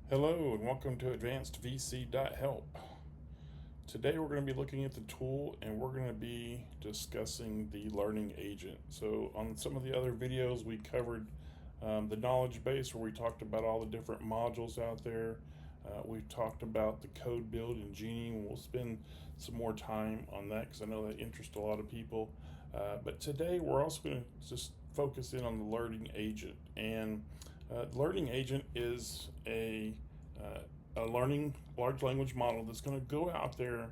Hello and welcome to AdvancedVC.help. Today we're going to be looking at the tool and we're going to be discussing the learning agent. So on some of the other videos we covered the knowledge base where we talked about all the different modules out there. We've talked about the code build in Genie, and we'll spend some more time on that because I know that interests a lot of people. But today we're also going to just focus in on the learning agent. And the learning agent is a learning large language model that's going to go out there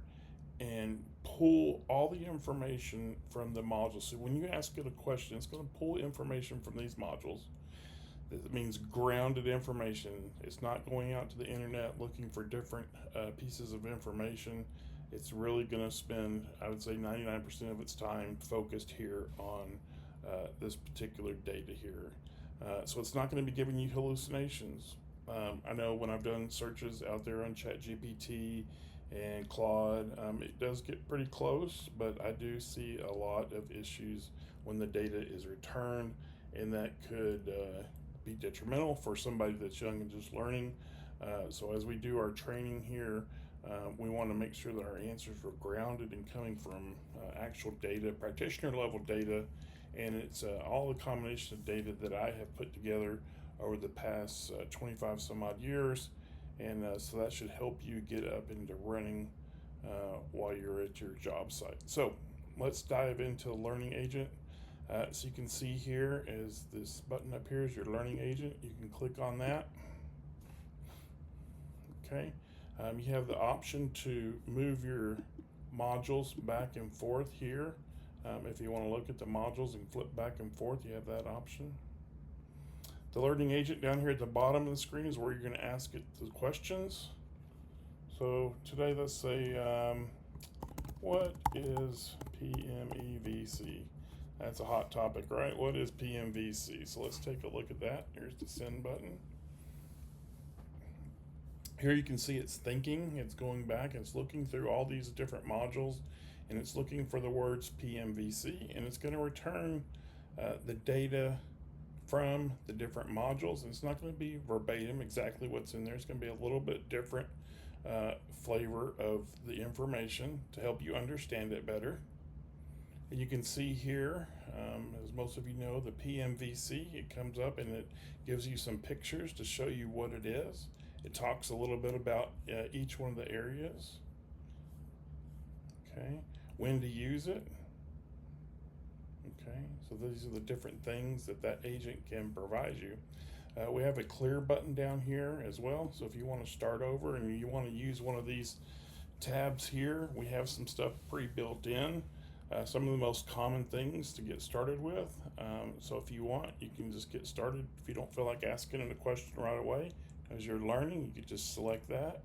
and pull all the information from the modules. So when you ask it a question, it's going to pull information from these modules. That means grounded information. It's not going out to the internet looking for different pieces of information. It's really going to spend, I would say, 99% of its time focused here on this particular data here. So it's not going to be giving you hallucinations. I know when I've done searches out there on ChatGPT and Claude, it does get pretty close, but I do see a lot of issues when the data is returned, and that could be detrimental for somebody that's young and just learning. So as we do our training here, we want to make sure that our answers are grounded and coming from actual data, practitioner level data, and it's all the combination of data that I have put together over the past 25 some odd years, and so that should help you get up into running while you're at your job site. So let's dive into the learning agent. So you can see here is this button up here is your learning agent. You can click on that. Okay, you have the option to move your modules back and forth here. If you want to look at the modules and flip back and forth, you have that option. The learning agent down here at the bottom of the screen is where you're going to ask it the questions. So today, let's say, what is PMEVC? That's a hot topic, right? What is PMVC? So let's take a look at that. Here's the send button. Here you can see it's thinking, it's going back, it's looking through all these different modules, and it's looking for the words PMVC, and it's going to return the data from the different modules. And it's not going to be verbatim exactly what's in there. It's going to be a little bit different flavor of the information to help you understand it better. And you can see here, as most of you know, the PMVC, it comes up and it gives you some pictures to show you what it is. It talks a little bit about each one of the areas. Okay, when to use it. Okay, so these are the different things that agent can provide you. We have a clear button down here as well. So if you want to start over and you want to use one of these tabs here, we have some stuff pre-built in. Some of the most common things to get started with. So if you want, you can just get started. If you don't feel like asking it a question right away as you're learning, you can just select that.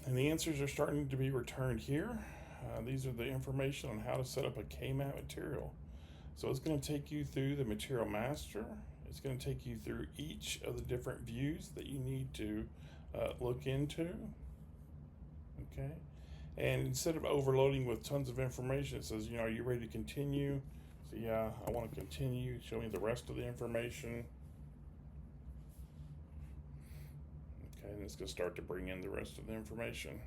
And the answers are starting to be returned here. These are the information on how to set up a KMAT material. So it's going to take you through the material master. It's going to take you through each of the different views that you need to look into. Okay. And instead of overloading with tons of information, it says, are you ready to continue? So yeah, I want to continue. Show me the rest of the information. Okay, and it's going to start to bring in the rest of the information.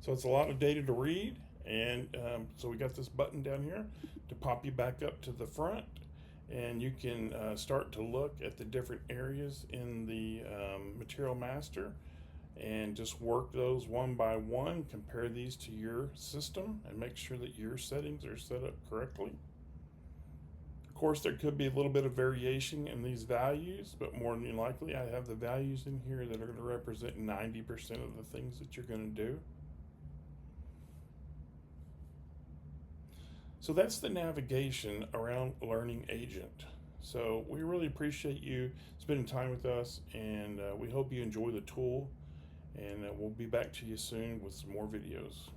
So it's a lot of data to read, and so we got this button down here to pop you back up to the front, and you can start to look at the different areas in the material master and just work those one by one, compare these to your system, and make sure that your settings are set up correctly. Of course, there could be a little bit of variation in these values, but more than likely I have the values in here that are going to represent 90% of the things that you're going to do. So that's the navigation around Learning Agent. So we really appreciate you spending time with us, and we hope you enjoy the tool, and we'll be back to you soon with some more videos.